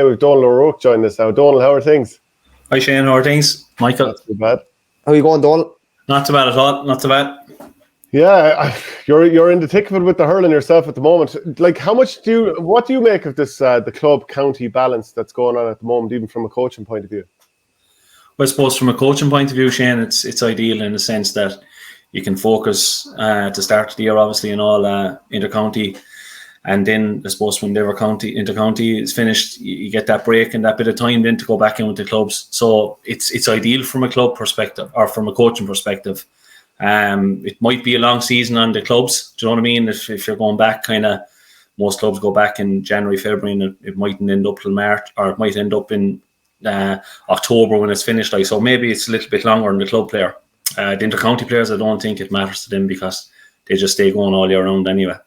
With Donal O'Rourke joining us now. Donal, how are things? Hi Shane, how are things? Michael? Not too bad. How are you going, Donal? Not too bad at all, not too bad. Yeah, you're in the thick of it with the hurling yourself at the moment. Like, what do you make of this, the club-county balance that's going on at the moment, even from a coaching point of view? Well, I suppose from a coaching point of view, Shane, it's ideal in the sense that you can focus at the start of the year, obviously, in all inter-county. And then, I suppose, when inter-county is finished, you get that break and that bit of time then to go back in with the clubs. So it's ideal from a club perspective or from a coaching perspective. It might be a long season on the clubs. Do you know what I mean? If you're going back, kind of, most clubs go back in January, February, and it mightn't end up till March, or it might end up in October when it's finished. Like, so maybe it's a little bit longer on the club player. The inter-county players, I don't think it matters to them because they just stay going all year round anyway.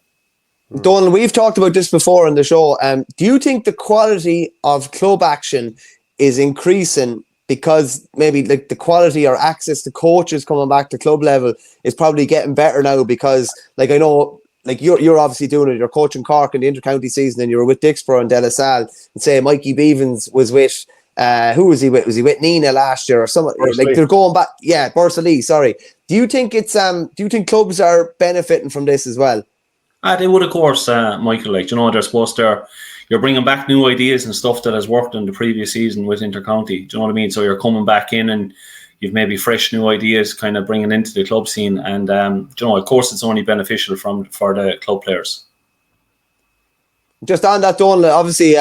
Donal, we've talked about this before on the show. Do you think the quality of club action is increasing because maybe like the quality or access to coaches coming back to club level is probably getting better now? Because like I know, like you're obviously doing it. You're coaching Cork in the inter-county season, and you were with Dixborough and De La Salle. And say Mikey Beavens was with who was he with? Was he with Nina last year or something? Like they're going back. Yeah, Bursalee. Sorry. Do you think do you think clubs are benefiting from this as well? They would, of course, Michael. Like, you know, they're supposed to. You're bringing back new ideas and stuff that has worked in the previous season with inter-county. Do you know what I mean? So you're coming back in and you've maybe fresh new ideas, kind of bringing into the club scene. And you know, of course, it's only beneficial for the club players. Just on that, Donal, obviously,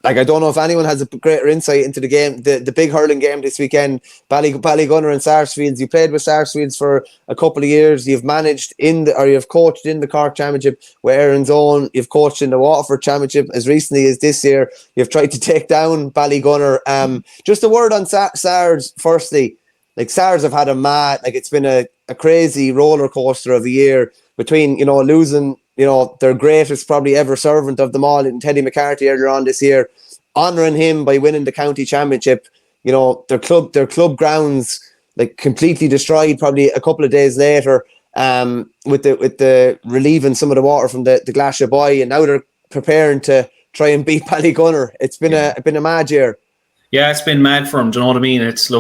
like I don't know if anyone has a greater insight into the game, the big hurling game this weekend, Ballygunner and Sarsfields. You played with Sarsfields for a couple of years. You've managed you've coached in the Cork Championship with Erin's Own. You've coached in the Watford Championship as recently as this year. You've tried to take down Ballygunner. Just a word on Sars firstly. Like, Sars have had it's been a crazy roller coaster of a year between, you know, losing, you know, their greatest probably ever servant of them all in Teddy McCarthy earlier on this year, honouring him by winning the county championship. You know, their club grounds like completely destroyed probably a couple of days later, with the relieving some of the water from the 𝘧𝘶𝘢𝘈, and now they're preparing to try and beat Ballygunner. It's been a mad year. Yeah, it's been mad for them. Do you know what I mean? It's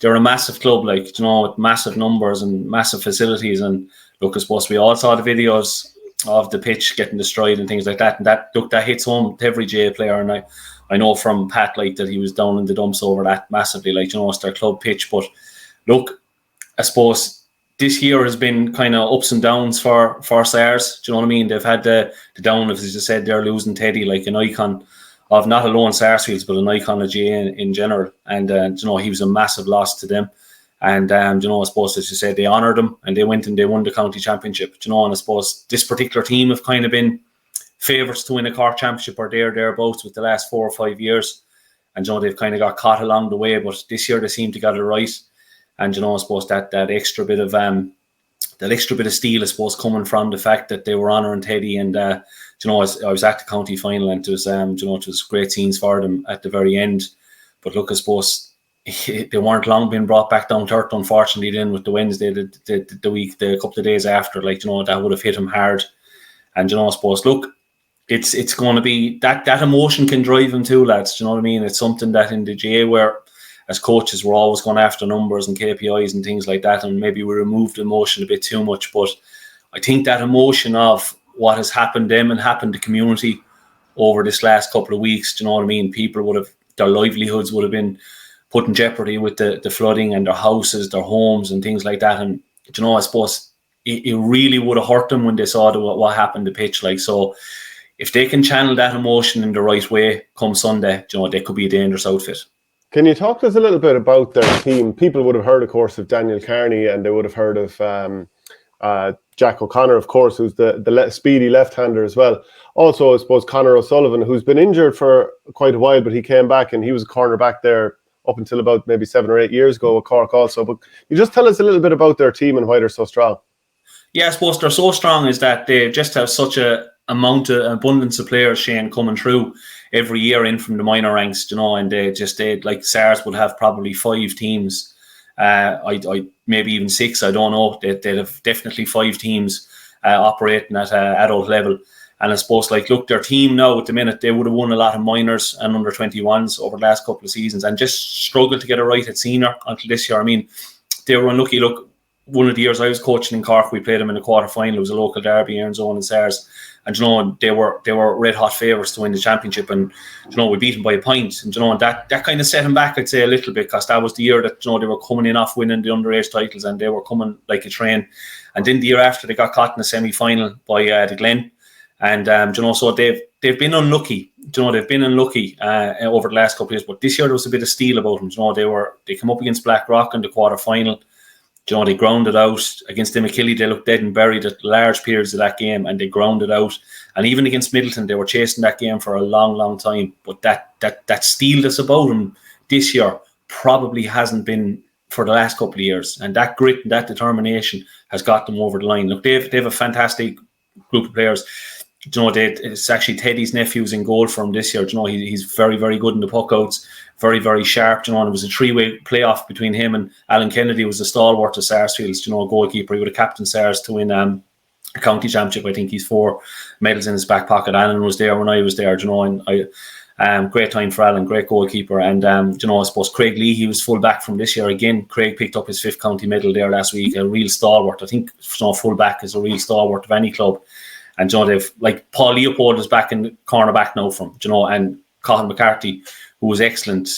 they're a massive club, like, you know, with massive numbers and massive facilities. And look, I suppose we all saw the videos of the pitch getting destroyed and things like that. And that hits home to every GA player. And I know from Pat, like, that he was down in the dumps over that massively. Like, you know, it's their club pitch. But look, I suppose this year has been kind of ups and downs for Sars. Do you know what I mean? They've had the down, as you said, they're losing Teddy, like an icon of not alone Sarsfields, but an icon of GA in general. And, you know, he was a massive loss to them. And, you know, I suppose, as you said, they honoured him and they went and they won the county championship. You know, and I suppose this particular team have kind of been favourites to win a Cork championship or thereabouts with the last 4 or 5 years. And, you know, they've kind of got caught along the way, but this year they seem to get it right. And, you know, I suppose that extra bit of steel, I suppose, coming from the fact that they were honouring Teddy. And, you know, I was at the county final, and it was, you know, it was great scenes for them at the very end. But look, I suppose they weren't long being brought back down to earth, unfortunately, then with the Wednesday, the couple of days after, like, you know, that would have hit him hard. And, you know, I suppose, look, it's going to be that emotion can drive him too, lads. Do you know what I mean? It's something that in the GA, where as coaches we're always going after numbers and KPIs and things like that, and maybe we removed emotion a bit too much. But I think that emotion of what has happened to them and happened to community over this last couple of weeks, do you know what I mean? People would have, their livelihoods would have been put in jeopardy with the flooding, and their houses, their homes and things like that. And, you know, I suppose it really would have hurt them when they saw what happened to pitch. Like, so if they can channel that emotion in the right way come Sunday, you know, they could be a dangerous outfit. Can you talk to us a little bit about their team? People would have heard, of course, of Daniel Carney, and they would have heard of Jack O'Connor, of course, who's the speedy left-hander as well. Also, I suppose, Conor O'Sullivan, who's been injured for quite a while, but he came back and he was a cornerback there up until about maybe 7 or 8 years ago with Cork also. But you just tell us a little bit about their team and why they're so strong. Yeah, I suppose they're so strong is that they just have such an abundance of players, Shane, coming through every year in from the minor ranks, you know, and they like SARS would have probably 5 teams. I maybe even 6, I don't know. They'd have definitely 5 teams operating at adult level. And I suppose, like, look, their team now at the minute, they would have won a lot of minors and under 21s over the last couple of seasons and just struggled to get it right at senior until this year. I mean, they were unlucky. Look, one of the years I was coaching in Cork, we played them in the quarter final. It was a local derby, 𝘱𝘗𝘁𝘗 and SARS. And, you know, they were red hot favourites to win the championship. And, you know, we beat them by a point. And, you know, that kind of set them back, I'd say, a little bit, because that was the year that, you know, they were coming in off winning the underage titles and they were coming like a train. And then the year after, they got caught in the semi-final by the Glen. And, you know, so they've been unlucky. You know, they've been unlucky over the last couple of years. But this year, there was a bit of steel about them. You know, they come up against Blackrock in the quarter-final. You know, they grounded out against 𝘬𝘢𝘁. They looked dead and buried at large periods of that game, and they grounded out. And even against Middleton, they were chasing that game for a long, long time. But that steel that's about them this year probably hasn't been for the last couple of years. And that grit and that determination has got them over the line. Look, they've a fantastic group of players. You know, it's actually Teddy's nephew's in goal for him this year. You know, he's very, very good in the puck outs, very, very sharp. You know, and it was a three-way playoff between him and Alan Kennedy, was the stalwart of Sarsfields. You know, a goalkeeper. He would have captain Sars to win a county championship. I think he's 4 medals in his back pocket. Alan was there when I was there. You know, and great time for Alan, great goalkeeper. And you know, I suppose Craig Lee, he was full back from this year again. Craig picked up his 5th county medal there last week. A real stalwart. I think, you know, full back is a real stalwart of any club. And, you know, they've, like, Paul Leopold is back in the cornerback now from, you know, and Cathal McCarthy, who was excellent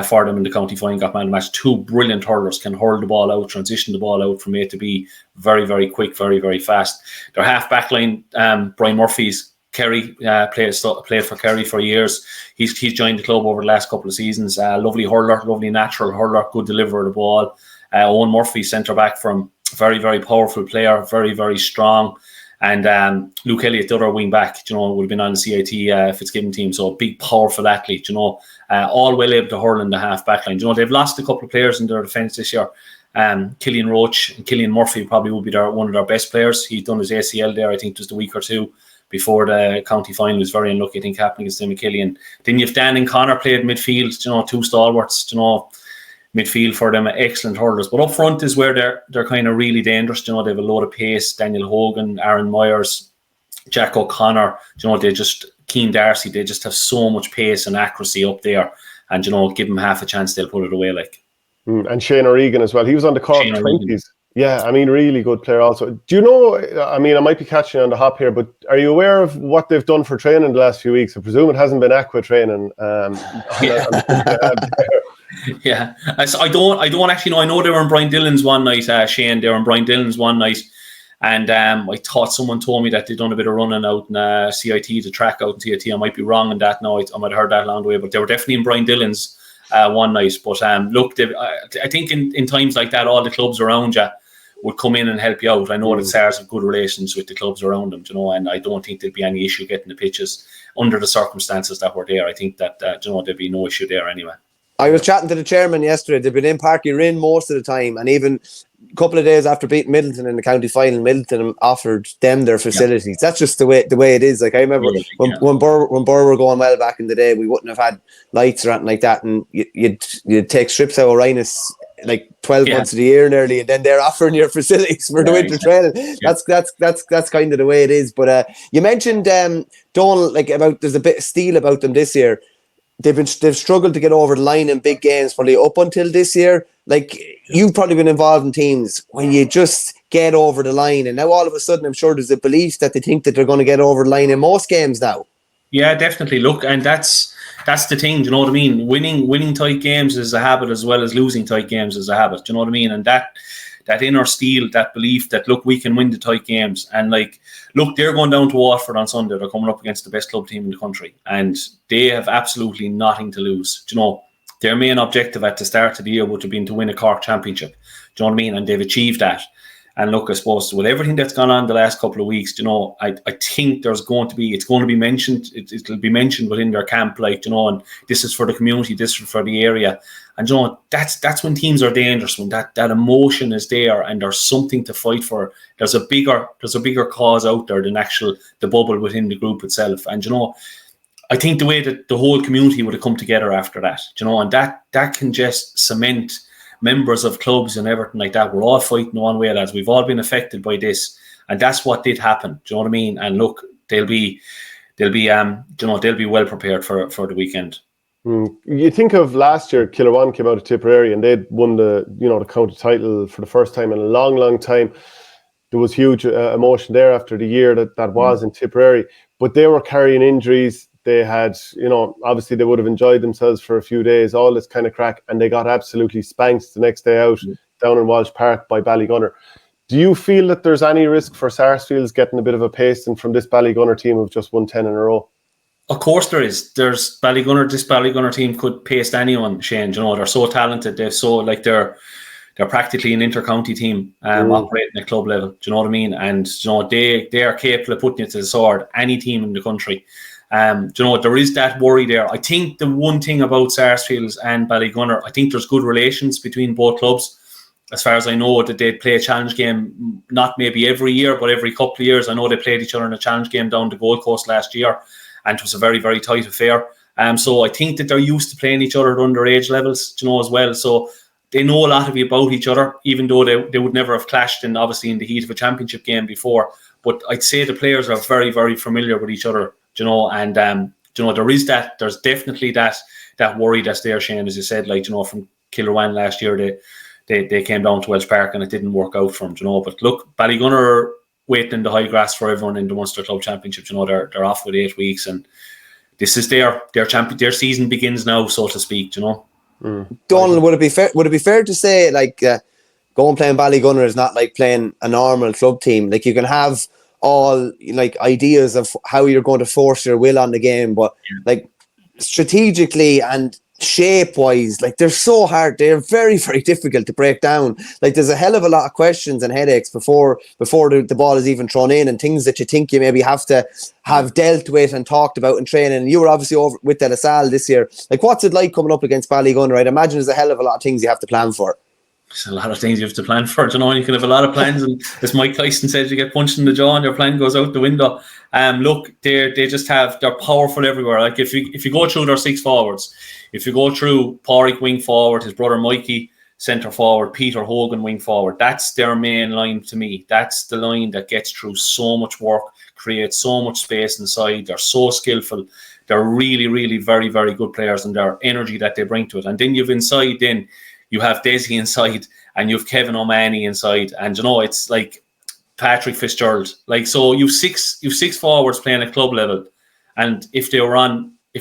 for them in the county final, got man of the match. 2 brilliant hurlers, can hurl the ball out, transition the ball out from A to B, very, very quick, very, very fast. Their half back line, Brian Murphy's Kerry, played for Kerry for years. He's joined the club over the last couple of seasons. Lovely hurler, lovely natural hurler, good deliverer of the ball. Owen Murphy, centre back from, very, very powerful player, very, very strong. And Luke Elliott, the other wing back, you know, would have been on the CIT Fitzgibbon team. So a big, powerful athlete, you know, all well able to hurl in the half back line. You know, they've lost a couple of players in their defence this year. Killian Roach and Killian Murphy probably would be one of their best players. He'd done his ACL there, I think, just a week or two before the county final. He was very unlucky, I think, happening against 𝘬𝘢𝘁𝘗. And then you've Dan and Connor played midfield, you know, 2 stalwarts, you know, midfield for them, excellent hurlers. But up front is where they're kind of really dangerous. You know, they have a load of pace. Daniel Hogan, Aaron Myers, Jack O'Connor. You know, they just, Keane Darcy, they just have so much pace and accuracy up there. And, you know, give them half a chance, they'll put it away, like. And Shane O'Regan as well. He was on the Cork 20s. Yeah, I mean, really good player also. Do you know, I mean, I might be catching you on the hop here, but are you aware of what they've done for training the last few weeks? I presume it hasn't been aqua training. Yeah, I don't actually know. I know they were in Brian Dillon's one night, Shane. They were in Brian Dillon's one night, and I thought someone told me that they'd done a bit of running out in CIT, the track out in CIT. I might be wrong on that. No, I might have heard that along the way, but they were definitely in Brian Dillon's one night. But look, I think in times like that, all the clubs around you would come in and help you out. I know that SARS have good relations with the clubs around them, you know, and I don't think there'd be any issue getting the pitches under the circumstances that were there. I think that you know, there'd be no issue there anyway. I was chatting to the chairman yesterday. They've been in Páirc Uí Rinn most of the time, and even a couple of days after beating Middleton in the county final, Middleton offered them their facilities. Yeah. That's just the way it is. Like, I remember when Burr were going well back in the day, we wouldn't have had lights or anything like that, and you'd take strips out of Rhinus like 12 months of the year nearly, and then they're offering your facilities for the winter training. Yeah. That's kind of the way it is. But you mentioned Donal, like, about there's a bit of steel about them this year. They've struggled to get over the line in big games probably up until this year. Like, you've probably been involved in teams when you just get over the line, and now all of a sudden I'm sure there's a belief that they think that they're going to get over the line in most games now. Yeah, definitely. Look, and that's the thing, do you know what I mean? Winning tight games is a habit as well as losing tight games is a habit, do you know what I mean? And that inner steel, that belief that, look, we can win the tight games. And, like, look, they're going down to Watford on Sunday. They're coming up against the best club team in the country, and they have absolutely nothing to lose. Do you know, their main objective at the start of the year would have been to win a Cork Championship. Do you know what I mean? And they've achieved that. And look, I suppose with everything that's gone on the last couple of weeks, you know, I think it's going to be mentioned. It'll be mentioned within their camp, like, you know, and this is for the community, this is for the area. And, you know, that's when teams are dangerous, when that emotion is there and there's something to fight for. There's a bigger cause out there than the bubble within the group itself. And, you know, I think the way that the whole community would have come together after that, you know, and that can just cement members of clubs and everything like that. We're all fighting one way, lads. We've all been affected by this, and that's what did happen. Do you know what I mean? And look, they'll be well prepared for the weekend. You think of last year, 𝘕𝑒₏ came out of Tipperary and they'd won the county title for the first time in a long, long time. There was huge emotion there after the year that was in Tipperary, but they were carrying injuries. They had, obviously they would have enjoyed themselves for a few days, all this kind of crack, and they got absolutely spanked the next day out down in Walsh Park by Ballygunner. Do you feel that there's any risk for Sarsfields getting a bit of a pasting from this Ballygunner team who've just won 10 in a row? Of course there is. This Ballygunner team could paste anyone, Shane. They're so talented. They're practically an inter-county team operating at club level. Do you know what I mean? And they are capable of putting it to the sword, any team in the country. There is that worry there. I think the one thing about Sarsfields and Ballygunner, I think there's good relations between both clubs. As far as I know, that they play a challenge game, not maybe every year, but every couple of years. I know they played each other in a challenge game down the Gold Coast last year, and it was a very, very tight affair. So I think that they're used to playing each other at underage levels, as well. So they know a lot about each other, even though they would never have clashed in the heat of a championship game before. But I'd say the players are very, very familiar with each other, and there's definitely that worry that's there, Shane, as you said, from 𝘕𝑒₏ last year, they came down to Walsh Park and it didn't work out for them, But look, Ballygunner are waiting in the high grass for everyone in the Munster Club Championship. They're off with 8 weeks, and this is their season begins now, so to speak. Donal, would it be fair to say going playing Ballygunner is not like playing a normal club team? Like, you can have all ideas of how you're going to force your will on the game, but strategically and shape-wise, they're so hard. They're very, very difficult to break down. There's a hell of a lot of questions and headaches before the ball is even thrown in, and things that you think you maybe have to have dealt with and talked about in training. You were obviously over with De La Salle this year. What's it like coming up against Ballygunner? I'd imagine there's a hell of a lot of things you have to plan for. There's a lot of things you have to plan for. You can have a lot of plans, and as Mike Tyson says, you get punched in the jaw and your plan goes out the window. Look, they're powerful everywhere. If you go through their 6 forwards, if you go through Pádraig wing forward, his brother Mikey centre forward, Peter Hogan wing forward, that's their main line to me. That's the line that gets through so much work, creates so much space inside. They're so skillful. They're really, really very, very good players, and their energy that they bring to it. And then you have 𝘧𝘶𝘬𝘁 inside, and you have Kevin O'Mahony inside, and it's like Patrick Fitzgerald. So you've six forwards playing at club level, and if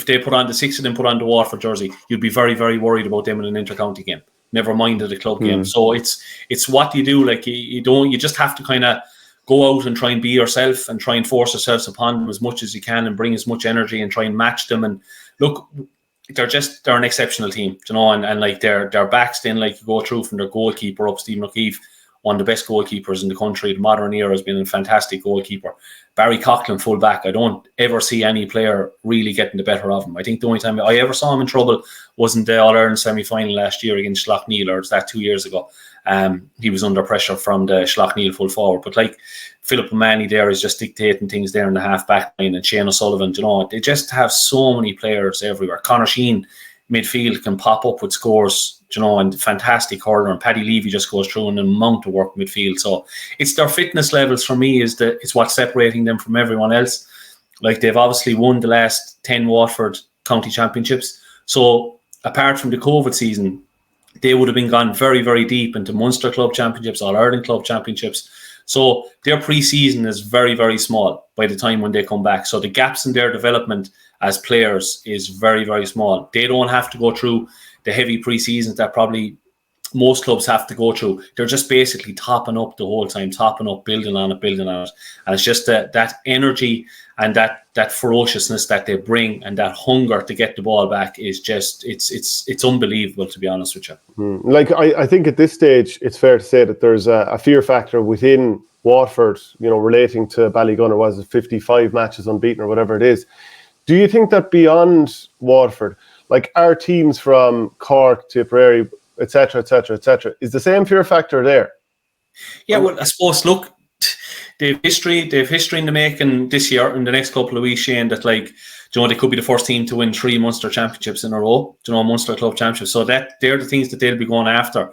they put on the 6 of them put on the Watford jersey, you'd be very, very worried about them in an inter-county game. Never mind at a club game. So it's what you do. You just have to kind of go out and try and be yourself and try and force yourselves upon them as much as you can and bring as much energy and try and match them. And look, they're an exceptional team, and their backs then you go through from their goalkeeper up, Stephen O'Keefe, one of the best goalkeepers in the country. The modern era has been a fantastic goalkeeper. Barry Coughlin, full back. I don't ever see any player really getting the better of him. I think the only time I ever saw him in trouble was in the All-Ireland semi-final last year against 𝘱𝘉𝘁, or was that 2 years ago? He was under pressure from the 𝘱𝘉𝘁 full forward. But Philip O'Mahony there is just dictating things there in the half-back line, and Shane O'Sullivan, they just have so many players everywhere. Conor Sheehan, midfield, can pop up with scores, and fantastic hurler, and Paddy Levy just goes through an amount of work midfield. So it's their fitness levels for me is what's separating them from everyone else. They've obviously won the last 10 Watford county championships. So apart from the COVID season, they would have been gone very, very deep into Munster Club Championships, All-Ireland Club Championships. So their pre-season is very, very small by the time when they come back. So the gaps in their development as players is very, very small. They don't have to go through the heavy pre-seasons that probably most clubs have to go through. They're just basically topping up the whole time, topping up, building on it. And it's just that energy and that ferociousness that they bring and that hunger to get the ball back is just, it's unbelievable, to be honest with you. I think at this stage, it's fair to say that there's a fear factor within Watford, relating to Ballygunner. Was it 55 matches unbeaten or whatever it is? Do you think that beyond Watford, our teams from Cork, Tipperary, etc., is the same fear factor there? Yeah, well, I suppose, look, they have history in the making this year, in the next couple of weeks, Shane, that they could be the first team to win 3 Munster Championships in a row, Munster Club Championships. So that they're the things that they'll be going after.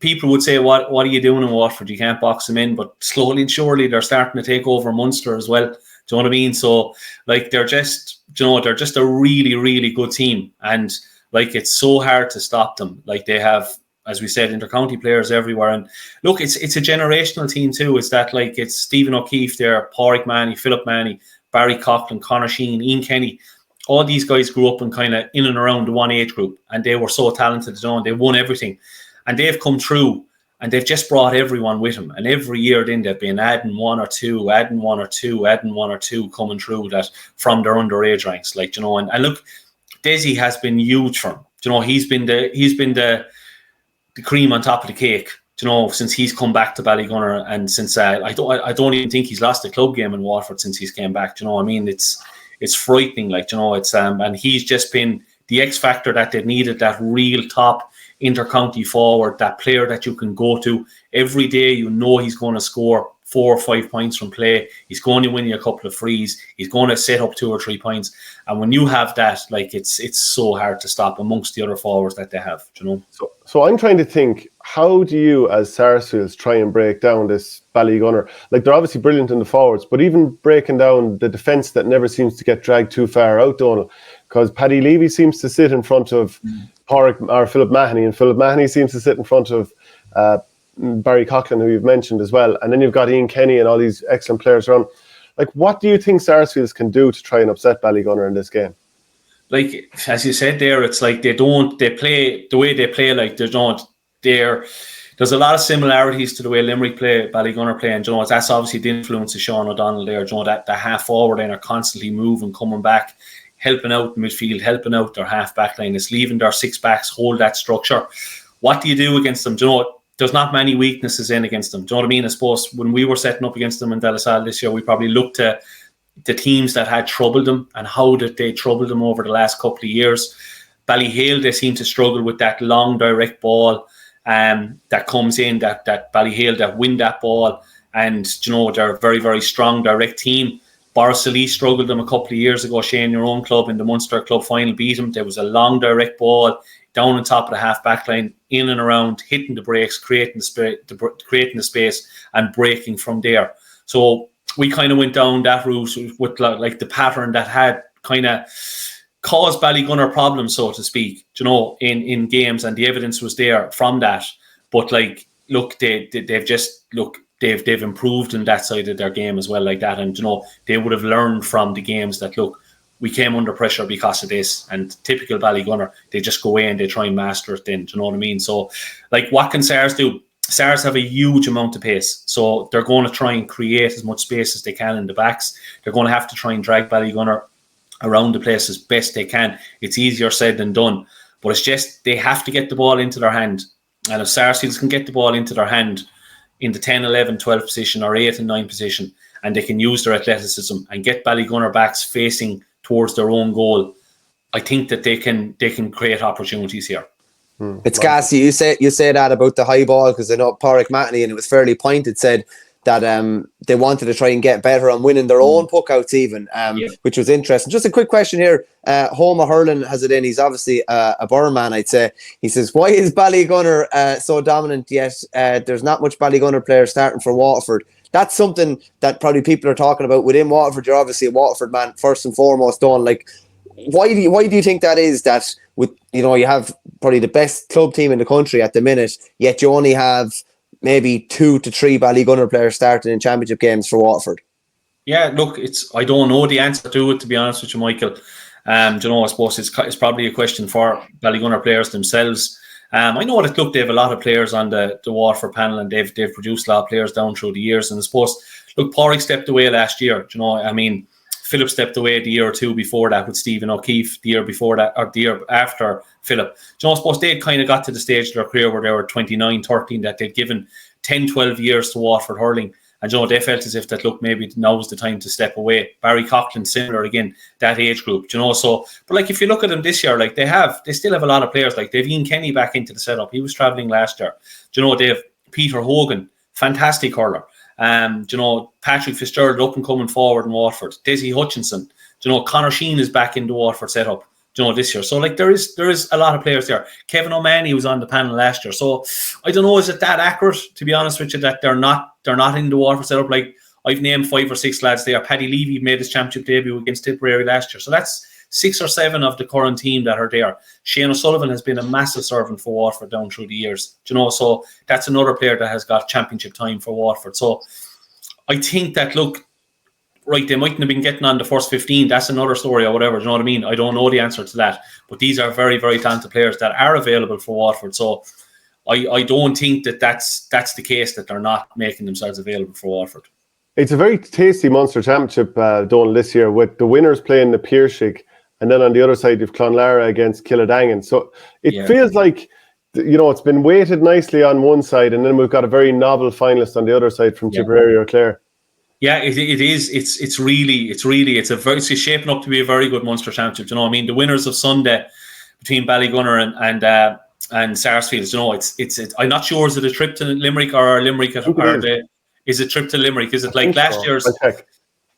People would say, what are you doing in Watford? You can't box them in, but slowly and surely they're starting to take over Munster as well. Do you know what I mean? So like they're just a really, really good team, and like it's so hard to stop them. Like they have, as we said, inter-county players everywhere. And look, it's a generational team too. It's that like it's Stephen O'Keefe there, Pádraig Mahony, Philip Mahony, Barry Coughlin, Conor Sheehan, Ian Kenny. All these guys grew up in kind of in and around the one age group, and they were so talented, and they won everything. And they've come through, and they've just brought everyone with them. And every year then they've been adding one or two coming through that from their underage ranks. Like, you know, and look, 𝘧𝘶𝘢 has been huge for him. You know, he's been the cream on top of the cake, you know, since he's come back to Ballygunner, and since I don't even think he's lost a club game in Watford since he's came back. You know, I mean, it's frightening, like, you know, it's and he's just been the X factor that they needed, that real top inter-county forward, that player that you can go to every day. You know he's going to score 4 or 5 points from play. He's going to win you a couple of frees. He's going to set up 2 or 3 points. And when you have that, like, it's so hard to stop amongst the other forwards that they have, you know. So I'm trying to think, how do you, as Sarsfields, try and break down this Ballygunner? Like, they're obviously brilliant in the forwards, but even breaking down the defence that never seems to get dragged too far out, Donal, because Paddy Levy seems to sit in front of Philip Mahony, and Philip Mahony seems to sit in front of Barry Coughlin, who you've mentioned as well, and then you've got Ian Kenny and all these excellent players around. Like, what do you think Sarsfields can do to try and upset Ballygunner in this game? Like, as you said there, it's like they play the way they play, like there's a lot of similarities to the way Limerick play, Ballygunner play, and you know, that's obviously the influence of Sean O'Donnell there. You know, that the half forward line are constantly moving, coming back, helping out the midfield, helping out their half back line. It's leaving their six backs hold that structure. What do you do against them? Do you know, there's not many weaknesses in against them. Do you know what I mean? I suppose when we were setting up against them in 𝘧𝘶𝘢 this year, we probably looked to the teams that had troubled them and how did they trouble them over the last couple of years. Ballyhale, they seem to struggle with that long direct ball that comes in, that Ballyhale that win that ball, and you know, they're a very, very strong direct team. Borrisoleigh struggled them a couple of years ago. Shane, your own club, in the Munster Club final, beat them. There was a long direct ball down on top of the half back line, in and around, hitting the breaks, creating the space and breaking from there. So we kind of went down that route with like the pattern that had kind of caused Ballygunner problems, so to speak, you know, in games, and the evidence was there from that. But like, look, they've improved in that side of their game as well, like that. And you know, they would have learned from the games that, look, we came under pressure because of this, and typical Ballygunner, they just go away and they try and master it then, do you know what I mean? So like, what can Sars do? Sars have a huge amount of pace, so they're going to try and create as much space as they can in the backs. They're going to have to try and drag Ballygunner around the place as best they can. It's easier said than done, but it's just they have to get the ball into their hand. And if Sarsfields can get the ball into their hand in the 10, 11, 12 position or 8 and 9 position, and they can use their athleticism and get Ballygunner backs facing towards their own goal, I think that they can create opportunities here. It's gassy. You say that about the high ball, because I know Pádraig Mahony, and it was fairly pointed, said that they wanted to try and get better on winning their own puckouts even, which was interesting. Just a quick question here. 𝘱𝘓 Hurling has it in. He's obviously a Borough man, I'd say. He says, why is Ballygunner so dominant yet there's not much Ballygunner players starting for Watford? That's something that probably people are talking about within Watford. You're obviously a Watford man first and foremost, Don. Like, why do you think that is, that with, you know, you have probably the best club team in the country at the minute, yet you only have maybe 2 to 3 Ballygunner players starting in championship games for Watford? Yeah, look, I don't know the answer to it, to be honest with you, Michael. I suppose it's probably a question for Ballygunner players themselves. I know that, look, they have a lot of players on the Watford panel, and they've produced a lot of players down through the years. And I suppose, look, Pádraig stepped away last year. You know, I mean, Philip stepped away the year or two before that with Stephen O'Keefe, the year before that, or the year after Philip. You know, I suppose they'd kind of got to the stage of their career where they were 29, 13, that they'd given 10, 12 years to Watford hurling. And, you know, they felt as if that, look, maybe now was the time to step away. Barry Coughlin, similar again, that age group, you know. So, but like, if you look at them this year, like they still have a lot of players. Like, they've Ian Kenny back into the setup. He was travelling last year. You know, they have Peter Hogan, fantastic hurler. You know, Patrick Fitzgerald up and coming forward in Watford. Dessie Hutchinson. You know, Conor Sheehan is back in the Watford setup, you know, this year. So like, there is a lot of players there. Kevin O'Mahony was on the panel last year. So I don't know, is it that accurate, to be honest with you, that they're not in the Watford setup? Like, I've named 5 or 6 lads there. Paddy Levy made his championship debut against Tipperary last year. So that's 6 or 7 of the current team that are there. Shane O'Sullivan has been a massive servant for Watford down through the years. So that's another player that has got championship time for Watford. So I think that, look, right, they mightn't have been getting on the first 15. That's another story or whatever. Do you know what I mean? I don't know the answer to that. But these are very, very talented players that are available for Watford. So I don't think that that's the case, that they're not making themselves available for Watford. It's a very tasty Munster Championship, Donal, this year, with the winners playing the 𝘗𝘗, and then on the other side you've Clonlara against 𝘗𝘗. So it feels like, it's been weighted nicely on one side, and then we've got a very novel finalist on the other side from Tipperary or Clare. Yeah, it is. It's really shaping up to be a very good Munster Championship. You know what I mean? The winners of Sunday between Ballygunner and Sarsfields. It's. I'm not sure, is it a trip to Limerick or Limerick? Is it trip to Limerick? Is it like last year's?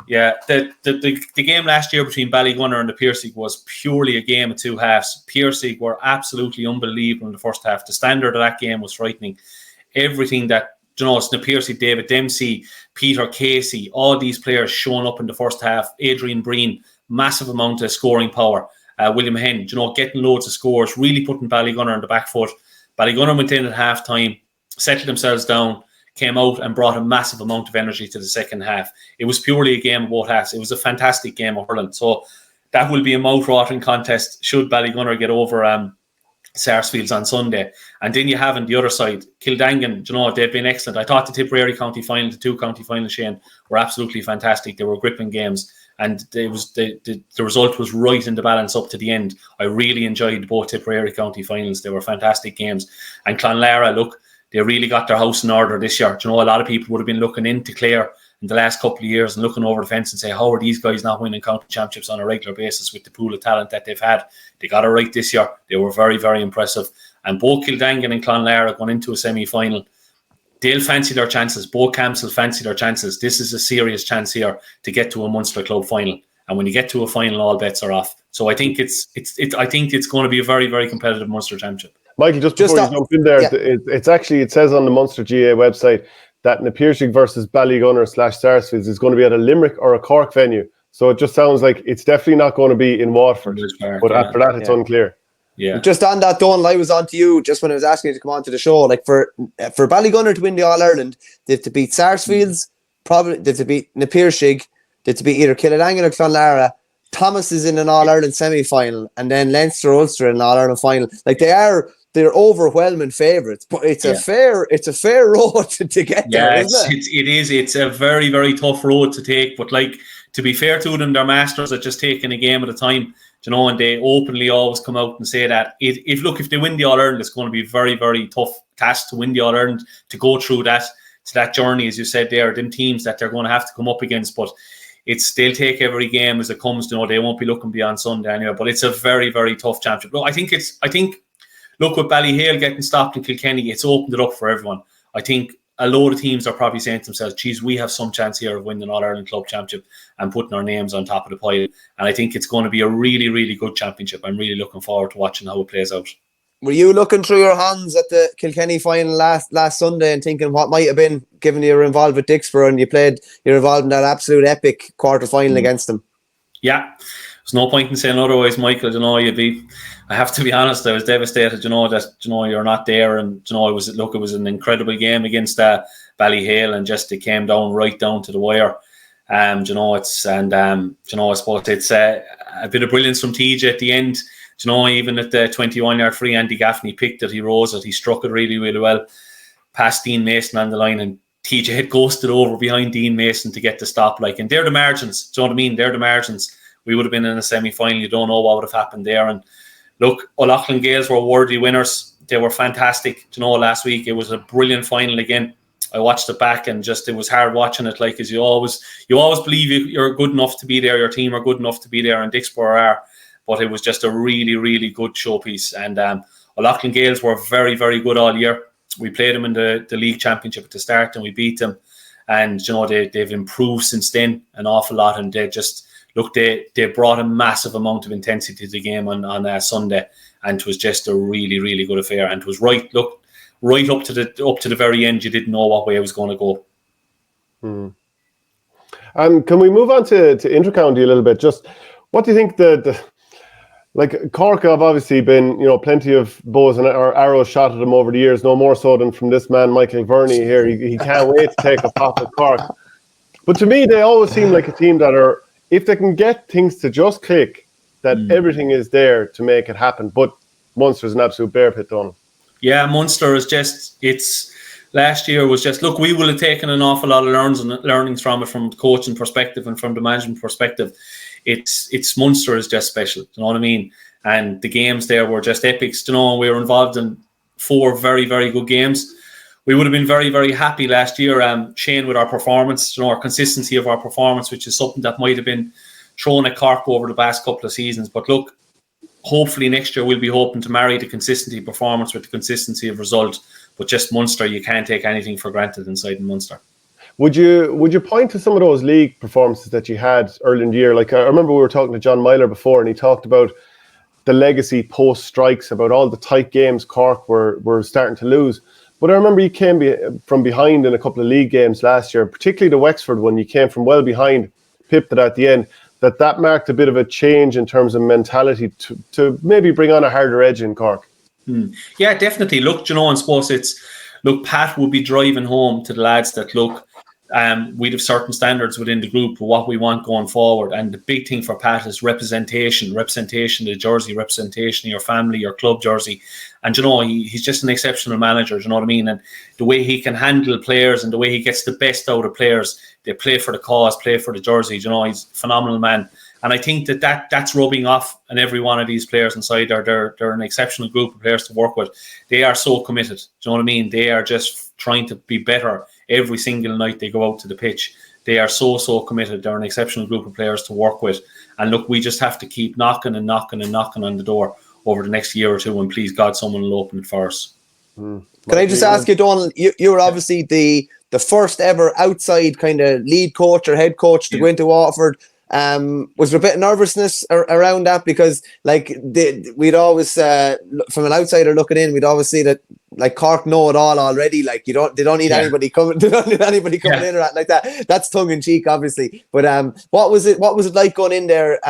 Yeah, the game last year between Ballygunner and the 𝘗𝘗 was purely a game of two halves. 𝘗𝘗 were absolutely unbelievable in the first half. The standard of that game was frightening. Everything that, it's the 𝘗𝘗, David Dempsey, Peter Casey, all these players showing up in the first half. Adrian Breen, massive amount of scoring power. William Henn, getting loads of scores, really putting Ballygunner on the back foot. Ballygunner went in at half time, settled themselves down, came out and brought a massive amount of energy to the second half. It was purely a game of both halves. It was a fantastic game of hurling. So that will be a mouth-watering contest should Ballygunner get over Sarsfields on Sunday. And then you have on the other side, Kildangan, they've been excellent. I thought the Tipperary county final, the 2 county finals, Shane, were absolutely fantastic. They were gripping games, and the result was right in the balance up to the end. I really enjoyed both Tipperary county finals. They were fantastic games. And Clonlara, look, they really got their house in order this year. A lot of people would have been looking into Clare in the last couple of years and looking over the fence and say, how are these guys not winning county championships on a regular basis with the pool of talent that they've had? They got it right this year. They were very, very impressive. And both Kildangan and Clonlara going into a semi-final. They'll fancy their chances. Both camps will fancy their chances. This is a serious chance here to get to a Munster club final. And when you get to a final, all bets are off. So I think it's going to be a very, very competitive Munster Championship. Michael, just before you jump in there, it says on the Munster GA website that the 𝘗𝘗 versus Ballygunner/Sarsfields is going to be at a Limerick or a Cork venue. So it just sounds like it's definitely not going to be in Watford. But after that, it's unclear. Yeah. Just on that, Donal, I was on to you just when I was asking you to come on to the show. Like for Ballygunner to win the All-Ireland, they have to beat Sarsfields, probably they have to beat the 𝘗𝘗, they have to beat either Kildangan or Clonlara. Thomas is in an All-Ireland semi-final, and then Leinster-Ulster in an All-Ireland final. Like they're overwhelming favourites, but it's a fair road to get there, isn't it? It is. It's a very, very tough road to take. But to be fair to them, they're masters at just taking a game at a time. And they openly always come out and say that if they win the All-Ireland, it's going to be a very, very tough task to win the All-Ireland, to go through that journey, as you said there, them teams that they're going to have to come up against. But they'll take every game as it comes. They won't be looking beyond Sunday anyway. But it's a very, very tough championship. Look, I think. Look, with Ballyhale getting stopped in Kilkenny, it's opened it up for everyone. I think a load of teams are probably saying to themselves, geez, we have some chance here of winning All-Ireland Club Championship and putting our names on top of the pile. And I think it's going to be a really, really good championship. I'm really looking forward to watching how it plays out. Were you looking through your hands at the Kilkenny final last Sunday and thinking what might have been, given you were involved with Dixborough and you're involved in that absolute epic quarter-final against them? Yeah. There's no point in saying otherwise, Michael. I have to be honest, I was devastated, that you're not there, and it was an incredible game against Ballyhale, and just it came right down to the wire. I suppose it's a bit of brilliance from TJ at the end. Even at the 21-yard free, Andy Gaffney picked it, he rose it, he struck it really, really well, past Dean Mason on the line, and TJ had ghosted over behind Dean Mason to get the stop. And they're the margins. Do you know what I mean? They're the margins. We would have been in a semi-final. You don't know what would have happened there. And look, O'Loughlin Gaels were worthy winners. They were fantastic. Last week it was a brilliant final again. I watched it back, and it was hard watching it. As you always believe you're good enough to be there. Your team are good enough to be there, and Dixborough are. But it was just a really, really good showpiece. And O'Loughlin Gaels were very, very good all year. We played them in the league championship at the start, and we beat them. And they've improved since then an awful lot, and they brought a massive amount of intensity to the game on Sunday, and it was just a really, really good affair. And it was right up to the very end. You didn't know what way it was going to go. Can we move on to intercounty a little bit? Just what do you think like Cork have obviously been, plenty of bows or arrows shot at them over the years, no more so than from this man, Michael Verney here. He can't wait to take a pop at Cork. But to me, they always seem like a team that are, if they can get things to just click, that everything is there to make it happen. But Munster's an absolute bear pit, Donal. Yeah, Munster is just, last year was just, look, we will have taken an awful lot of learnings from it, from the coaching perspective and from the management perspective. It's Munster is just special, you know what I mean? And the games there were just epics, we were involved in 4 very, very good games. We would have been very, very happy last year, Shane, with our performance, our consistency of our performance, which is something that might have been thrown at Cork over the past couple of seasons. But look, hopefully next year we'll be hoping to marry the consistency of performance with the consistency of result. But just Munster, you can't take anything for granted inside in Munster. Would you point to some of those league performances that you had early in the year? Like I remember we were talking to John Myler before, and he talked about the legacy post strikes, about all the tight games Cork were starting to lose. But I remember you came from behind in a couple of league games last year, particularly the Wexford one. You came from well behind, pipped it at the end. That marked a bit of a change in terms of mentality to maybe bring on a harder edge in Cork. Yeah, definitely. Look, and suppose Pat will be driving home to the lads that, look, we'd have certain standards within the group for what we want going forward. And the big thing for Pat is representation of the jersey, representation of your family, your club jersey. And, he's just an exceptional manager, you know what I mean? And the way he can handle players and the way he gets the best out of players, they play for the cause, play for the jersey, he's a phenomenal man. And I think that's rubbing off on every one of these players inside. They're an exceptional group of players to work with. They are so committed. Do you know what I mean? They are just trying to be better every single night they go out to the pitch. They are so committed. They're an exceptional group of players to work with. And look, we just have to keep knocking on the door over the next year or two. And please God, someone will open it for us. Can I just ask you, Donal, you were obviously the first ever outside kind of lead coach or head coach to go into Watford. Was there a bit of nervousness around that? Because we'd always, from an outsider looking in, we'd always see that like Cork know it all already. Like they don't need anybody coming. They don't need anybody coming in or anything like that. That's tongue in cheek, obviously. But what was it like going in there?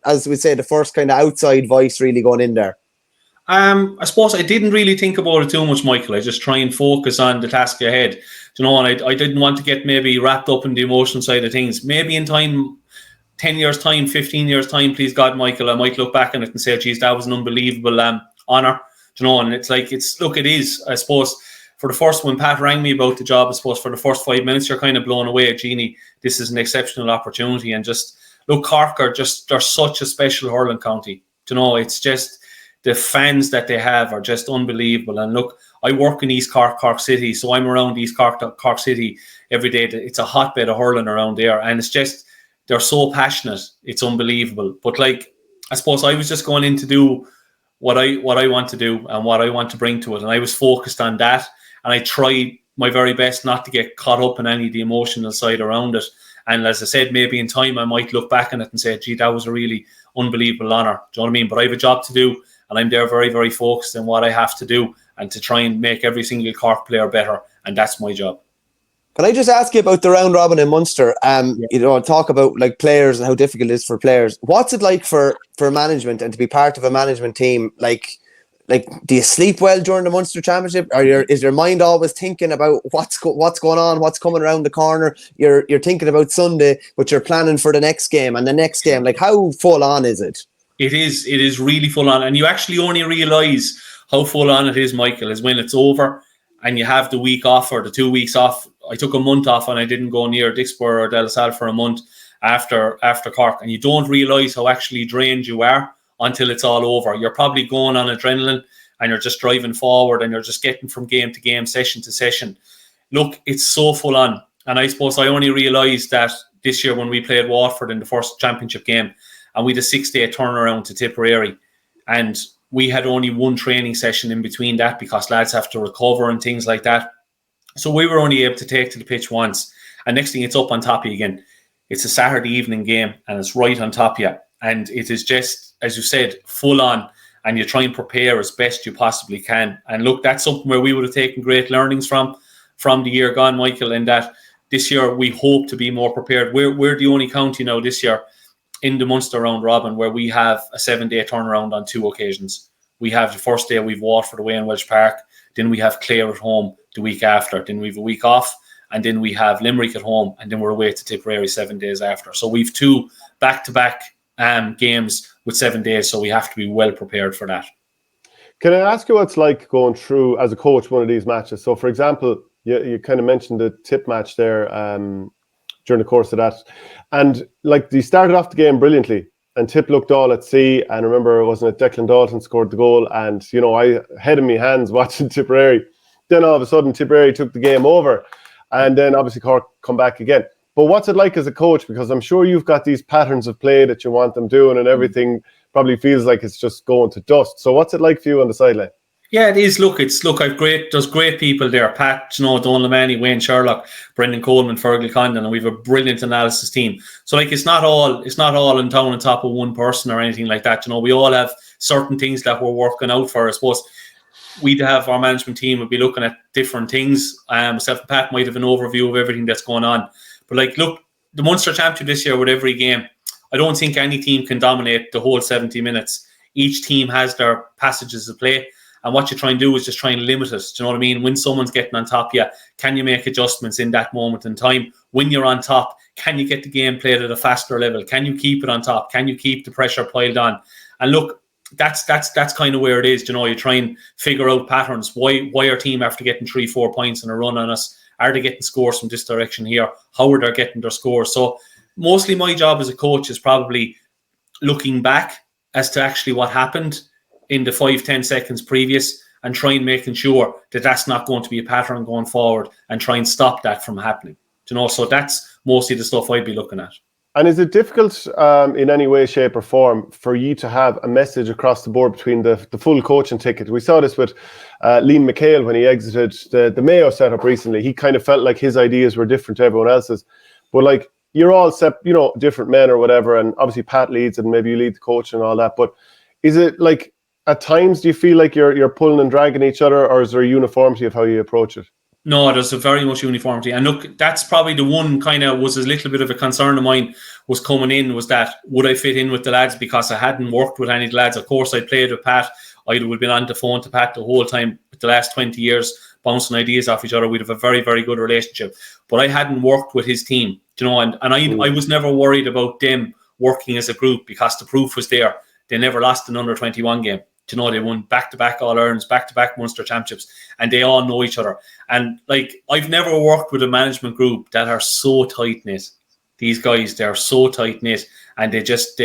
As we say, the first kind of outside voice really going in there. I suppose I didn't really think about it too much, Michael. I just try and focus on the task ahead. And I didn't want to get maybe wrapped up in the emotional side of things. Maybe in time, 10 years' time, 15 years' time, please God, Michael, I might look back on it and say, geez, that was an unbelievable honour. And it is, I suppose, for the first, when Pat rang me about the job, I suppose for the first 5 minutes, you're kind of blown away. Jeannie, this is an exceptional opportunity. And just, look, Cork they're such a special hurling county. It's just, the fans that they have are just unbelievable. And look, I work in East Cork, Cork City, so I'm around East Cork, Cork City every day. It's a hotbed of hurling around there. And it's just, they're so passionate. It's unbelievable. But I suppose I was just going in to do what I want to do and what I want to bring to it. And I was focused on that. And I tried my very best not to get caught up in any of the emotional side around it. And as I said, maybe in time I might look back on it and say, gee, that was a really unbelievable honour. Do you know what I mean? But I have a job to do. And I'm there very, very focused on what I have to do and to try and make every single Cork player better. And that's my job. Can I just ask you about the round robin in Munster? Talk about players and how difficult it is for players. What's it like for management and to be part of a management team? Do you sleep well during the Munster Championship? Or is your mind always thinking about what's going on, what's coming around the corner? You're thinking about Sunday, but you're planning for the next game and the next game. How full on is it? It is really full on. And you actually only realise how full on it is, Michael, is when it's over and you have the week off or the 2 weeks off. I took a month off and I didn't go near Dixborough or De La Salle for a month after Cork. And you don't realise how actually drained you are until it's all over. You're probably going on adrenaline and you're just driving forward and you're just getting from game to game, session to session. Look, it's so full on. And I suppose I only realised that this year when we played Watford in the first championship game, and we had a 6-day turnaround to Tipperary. And we had only one training session in between that because lads have to recover and things like that. So we were only able to take to the pitch once. And next thing, it's up on top of you again. It's a Saturday evening game and it's right on top of you. And it is just, as you said, full on. And you try and prepare as best you possibly can. And look, that's something where we would have taken great learnings from the year gone, Michael, in that this year we hope to be more prepared. We're the only county now this year in the Munster round robin where we have a 7-day turnaround on 2 occasions. We have the first day we've Watford away in Welsh Park, then we have Clare at home the week after, then we have a week off, and then we have Limerick at home, and then we're away to Tipperary 7 days after. So we've 2 back-to-back games with 7 days, so we have to be well prepared for that. Can I ask you what it's like going through, as a coach, one of these matches? So, for example, you kind of mentioned the Tip match there during the course of that. And, like, they started off the game brilliantly, and Tip looked all at sea. And remember, wasn't it Declan Dalton scored the goal? And, you know, I had in my hands watching Tipperary. Then all of a sudden, Tipperary took the game over. And then, obviously, Cork come back again. But what's it like as a coach? Because I'm sure you've got these patterns of play that you want them doing, and everything probably feels like it's just going to dust. So what's it like for you on the sideline? Yeah, it is. There's great people there. Pat, Donal O'Rourke, Wayne Sherlock, Brendan Coleman, Fergal Condon, and we have a brilliant analysis team. So like it's not all in town on top of one person or anything like that. We all have certain things that we're working out for. I suppose we'd have our management team would be looking at different things. Myself and Pat might have an overview of everything that's going on. But like, look, the Munster Championship this year with every game, I don't think any team can dominate the whole 70 minutes. Each team has their passages of play. And what you try and do is just try and limit it. Do you know what I mean? When someone's getting on top, can you make adjustments in that moment in time? When you're on top, can you get the game played at a faster level? Can you keep it on top? Can you keep the pressure piled on? And look, that's kind of where it is. You try and figure out patterns. Why our team after getting 3-4 points in a run on us? Are they getting scores from this direction here? How are they getting their scores? So mostly my job as a coach is probably looking back as to actually what happened in the 5-10 seconds previous and try and making sure that that's not going to be a pattern going forward and try and stop that from happening. So that's mostly the stuff I'd be looking at. And is it difficult in any way, shape or form for you to have a message across the board between the full coaching ticket? We saw this with Liam McHale when he exited the Mayo setup recently. He kind of felt like his ideas were different to everyone else's. But like, you're all different men or whatever, and obviously Pat leads and maybe you lead the coach and all that. But is it like, at times, do you feel like you're pulling and dragging each other, or is there a uniformity of how you approach it? No, there's a very much uniformity. And look, that's probably the one kind of was a little bit of a concern of mine was coming in, was that would I fit in with the lads, because I hadn't worked with any of the lads. Of course, I played with Pat. I would have been on the phone to Pat the whole time with the last 20 years, bouncing ideas off each other. We'd have a very, very good relationship. But I hadn't worked with his team, and I was never worried about them working as a group, because the proof was there. They never lost an under-21 game. They won back-to-back All-Irelands, back-to-back Munster Championships, and they all know each other. And like, I've never worked with a management group that are so tight-knit. These guys, they're so tight-knit, and they just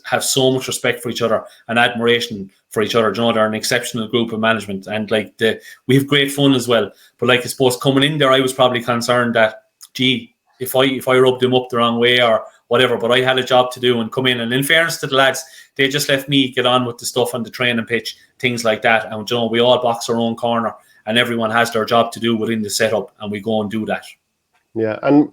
have so much respect for each other and admiration for each other. They're an exceptional group of management, and like we have great fun as well. But like, I suppose coming in there, I was probably concerned that, if I rubbed them up the wrong way or whatever, but I had a job to do and come in. And in fairness to the lads, they just left me get on with the stuff on the training pitch, things like that. And we all box our own corner, and everyone has their job to do within the setup, and we go and do that. Yeah, and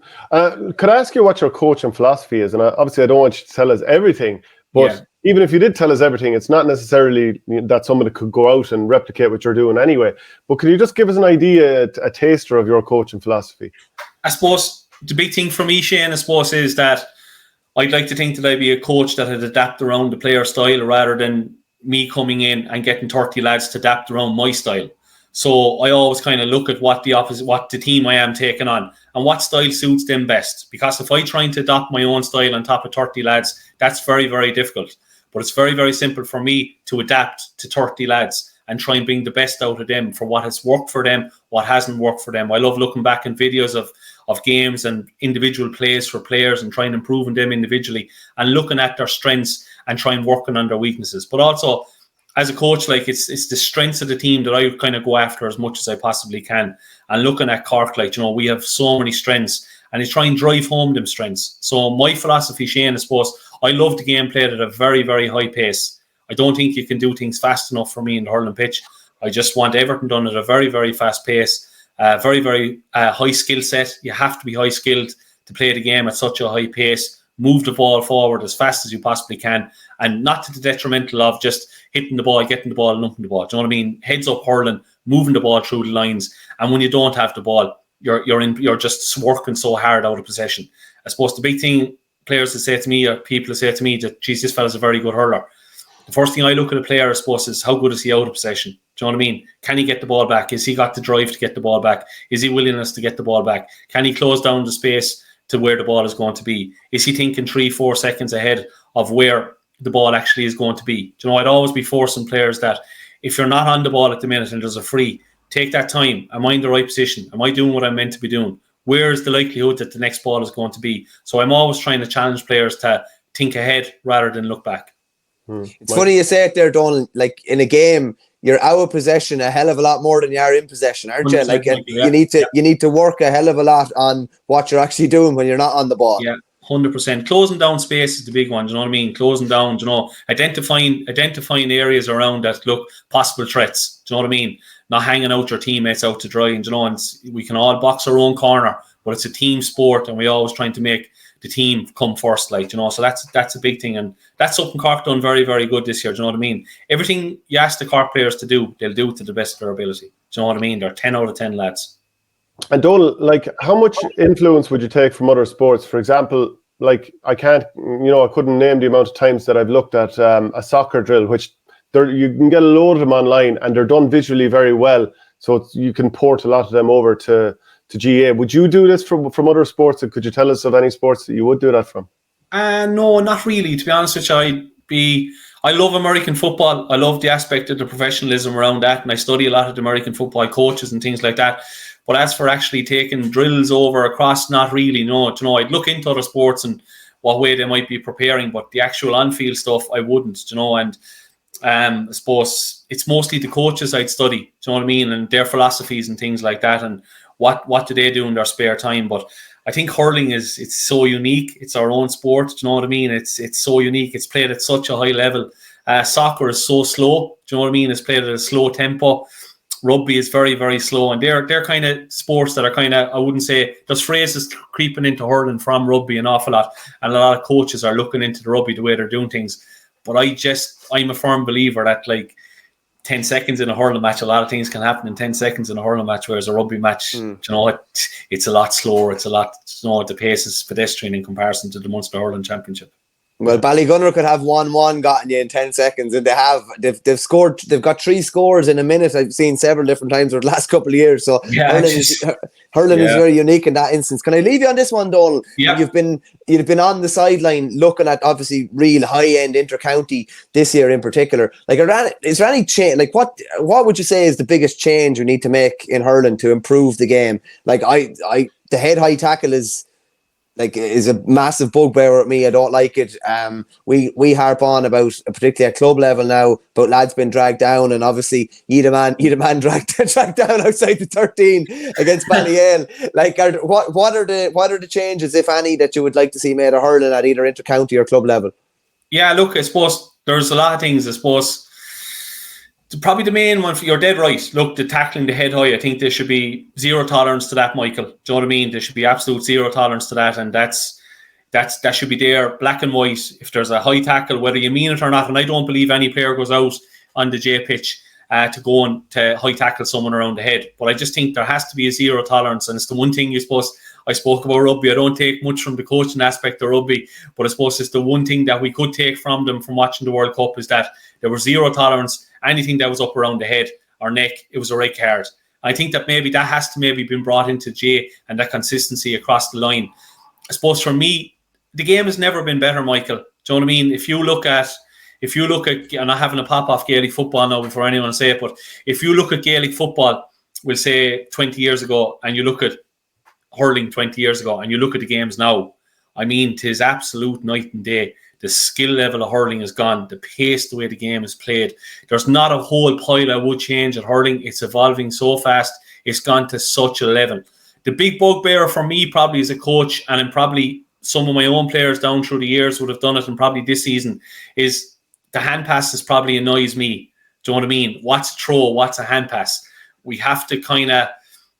could I ask you what your coaching philosophy is? And obviously, I don't want you to tell us everything, but even if you did tell us everything, it's not necessarily that somebody could go out and replicate what you're doing anyway. But could you just give us an idea, a taster of your coaching philosophy? I suppose the big thing for me, Shane, is that I'd like to think that I'd be a coach that had adapt around the player style rather than me coming in and getting 30 lads to adapt around my style. So I always kind of look at what the team I am taking on and what style suits them best. Because if I try to adopt my own style on top of 30 lads, that's very, very difficult. But it's very, very simple for me to adapt to 30 lads and try and bring the best out of them for what has worked for them, what hasn't worked for them. I love looking back in videos of games and individual plays for players and trying to improve on them individually and looking at their strengths and trying working on their weaknesses. But also, as a coach, like it's the strengths of the team that I kind of go after as much as I possibly can. And looking at Cork, we have so many strengths, and I try and drive home them strengths. So my philosophy, Shane, I suppose, I love the game played at a very, very high pace. I don't think you can do things fast enough for me in the hurling pitch. I just want everything done at a very, very fast pace, very, very high skill set. You have to be high skilled to play the game at such a high pace. Move the ball forward as fast as you possibly can, and not to the detrimental of just hitting the ball, getting the ball, and lumping the ball. Do you know what I mean? Heads up hurling, moving the ball through the lines. And when you don't have the ball, you're just working so hard out of possession. I suppose the big thing players will say to me, or people will say to me, that, geez, this fella's a very good hurler. The first thing I look at a player, I suppose, is how good is he out of possession? Do you know what I mean? Can he get the ball back? Has he got the drive to get the ball back? Is he willingness to get the ball back? Can he close down the space to where the ball is going to be? Is he thinking 3-4 seconds ahead of where the ball actually is going to be? Do you know, I'd always be forcing players that if you're not on the ball at the minute and there's a free, take that time. Am I in the right position? Am I doing what I'm meant to be doing? Where is the likelihood that the next ball is going to be? So I'm always trying to challenge players to think ahead rather than look back. It's funny you say it there, Donal. Like in a game, you're out of possession a hell of a lot more than you are in possession, aren't you? Like you need to work a hell of a lot on what you're actually doing when you're not on the ball. Yeah, 100%. Closing down space is the big one. Do you know what I mean? Closing down. Do you know, identifying areas around that look possible threats. Do you know what I mean? Not hanging out your teammates out to dry. And you know, and we can all box our own corner, but it's a team sport, and we always trying to make the team come first, like, you know, so that's a big thing, and that's something Cork done very, very good this year. Do you know what I mean? Everything you ask the Cork players to do, they'll do it to the best of their ability. Do you know what I mean? They're 10 out of 10 lads. And Donal, like, how much influence would you take from other sports? For example, like, I couldn't name the amount of times that I've looked at a soccer drill, which you can get a load of them online, and they're done visually very well, so you can port a lot of them over to GA. Would you do this from other sports? And could you tell us of any sports that you would do that from? No, not really. To be honest with you, I love American football. I love the aspect of the professionalism around that, and I study a lot of the American football coaches and things like that. But as for actually taking drills over across, not really. No, I'd look into other sports and what way they might be preparing, but the actual on-field stuff, I wouldn't. And I suppose it's mostly the coaches I'd study. Do you know what I mean? And their philosophies and things like that, and what do they do in their spare time. But I think hurling it's so unique. It's our own sport. Do you know what I mean? It's so unique. It's played at such a high level. Soccer is so slow. Do you know what I mean? It's played at a slow tempo. Rugby is very, very slow. And they're kind of sports that are kind of, I wouldn't say, there's phrases creeping into hurling from rugby an awful lot. And a lot of coaches are looking into the rugby, the way they're doing things. But I'm a firm believer that, like, 10 seconds in a hurling match, a lot of things can happen in 10 seconds in a hurling match, whereas a rugby match, it's a lot slower. It's a lot, the pace is pedestrian in comparison to the Munster Hurling Championship. Well, Ballygunner could have 1-1 gotten you in 10 seconds, and they've scored. They've got 3 scores in a minute. I've seen several different times over the last couple of years. So hurling is very unique in that instance. Can I leave you on this one, Donal? Yeah. You've been on the sideline looking at obviously real high end inter-county this year in particular. Like, is there any change? Like, what would you say is the biggest change we need to make in hurling to improve the game? Like, the head high tackle is a massive bugbear with me. I don't like it. We harp on about, particularly at club level now, about lads being dragged down, and obviously 𝘱𝘗 dragged down outside the 13 against Ballyale. Like, what are the changes, if any, that you would like to see made of hurling at either inter-county or club level? Yeah, look, I suppose there's a lot of things. I suppose probably the main one, you're dead right. Look, the tackling the head high, I think there should be zero tolerance to that, Michael. Do you know what I mean? There should be absolute zero tolerance to that, and that should be there, black and white. If there's a high tackle, whether you mean it or not, and I don't believe any player goes out on the J pitch to go on to high tackle someone around the head. But I just think there has to be a zero tolerance, and it's the one thing I spoke about rugby. I don't take much from the coaching aspect of rugby, but I suppose it's the one thing that we could take from them from watching the World Cup is that there was zero tolerance. Anything that was up around the head or neck, it was a red card. I think that maybe that has to maybe been brought into J, and that consistency across the line. I suppose for me, the game has never been better, Michael. Do you know what I mean? If you look at, I'm not having a pop off Gaelic football now before anyone say it, but if you look at Gaelic football, we'll say 20 years ago, and you look at hurling 20 years ago, and you look at the games now, I mean, 'tis absolute night and day. The skill level of hurling is gone. The pace, the way the game is played. There's not a whole pile I would change at hurling. It's evolving so fast. It's gone to such a level. The big bugbear for me probably as a coach, and probably some of my own players down through the years would have done it, and probably this season, is the hand passes probably annoys me. Do you know what I mean? What's a throw? What's a hand pass? We have to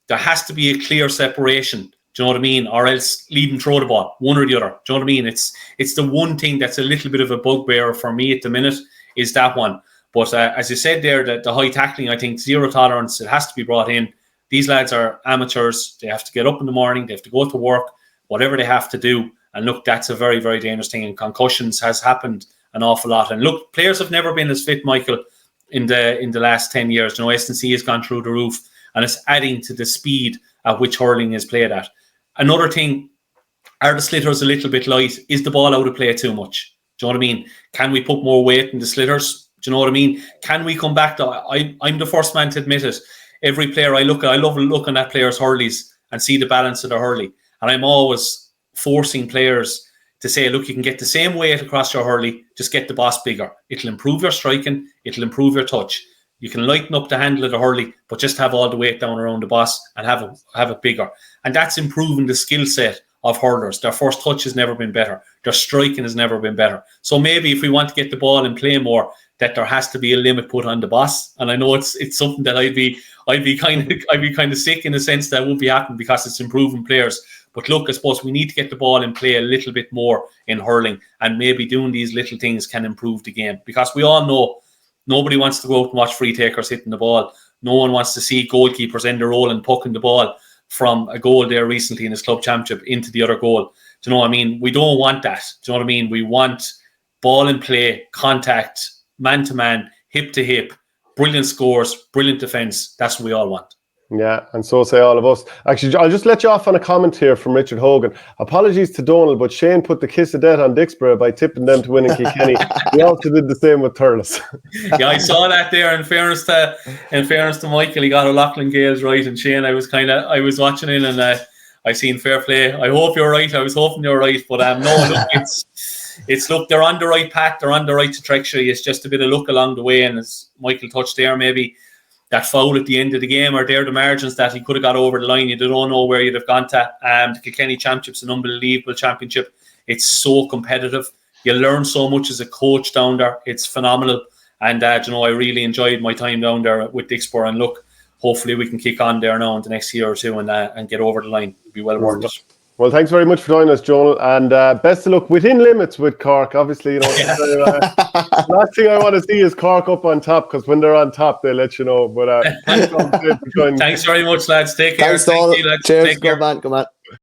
there has to be a clear separation. Do you know what I mean? Or else lead and throw the ball, one or the other. Do you know what I mean? It's the one thing that's a little bit of a bugbear for me at the minute, is that one. But as you said there, the high tackling, I think zero tolerance, it has to be brought in. These lads are amateurs. They have to get up in the morning. They have to go to work, whatever they have to do. And look, that's a very, very dangerous thing. And concussions has happened an awful lot. And look, players have never been as fit, Michael, in the last 10 years. S&C has gone through the roof, and it's adding to the speed at which hurling is played at. Another thing, are the slitters a little bit light? Is the ball out of play too much? Do you know what I mean? Can we put more weight in the slitters? Do you know what I mean? Can we come back to... I'm the first man to admit it. Every player I love looking at players' hurleys and see the balance of their hurley. And I'm always forcing players to say, look, you can get the same weight across your hurley, just get the boss bigger. It'll improve your striking, it'll improve your touch. You can lighten up the handle of the hurley, but just have all the weight down around the boss and have it bigger. And that's improving the skill set of hurlers. Their first touch has never been better. Their striking has never been better. So maybe if we want to get the ball and play more, that there has to be a limit put on the boss. And I know it's something that I'd be kind of sick in the sense that won't be happening because it's improving players. But look, I suppose we need to get the ball and play a little bit more in hurling, and maybe doing these little things can improve the game, because we all know nobody wants to go out and watch free takers hitting the ball. No one wants to see goalkeepers end the roll and pucking the ball from a goal there recently in his club championship into the other goal. Do you know what I mean? We don't want that. Do you know what I mean? We want ball and play, contact, man-to-man, hip-to-hip, brilliant scores, brilliant defence. That's what we all want. Yeah, and so say all of us. Actually, I'll just let you off on a comment here from Richard Hogan. Apologies to Donal, but Shane put the kiss of death on 𝘧𝘲𝘀 by tipping them to win in Kilkenny. He also did the same with Thurles. Yeah, I saw that there. In fairness to Michael, he got O'Loughlin Gales right, and Shane, I was watching it, and I seen fair play. I hope you're right. I was hoping you're right, but no, look, it's look, they're on the right path. They're on the right trajectory. It's just a bit of luck along the way, and as Michael touched there, maybe that foul at the end of the game, or there the margins that he could have got over the line. You don't know where you'd have gone to. The Kilkenny Championship's an unbelievable championship. It's so competitive. You learn so much as a coach down there. It's phenomenal. And I really enjoyed my time down there with 𝘧𝘲𝘀. And look, hopefully we can kick on there now in the next year or two and get over the line. It'll be well worth it. Well, thanks very much for joining us, Donal, and best of luck within limits with Cork. Obviously, last thing I want to see is Cork up on top, because when they're on top, they'll let you know. But thanks for joining. Thanks very much, lads. Take care. Thanks, Donal. Thank you, lads. Cheers. Take care. Come on.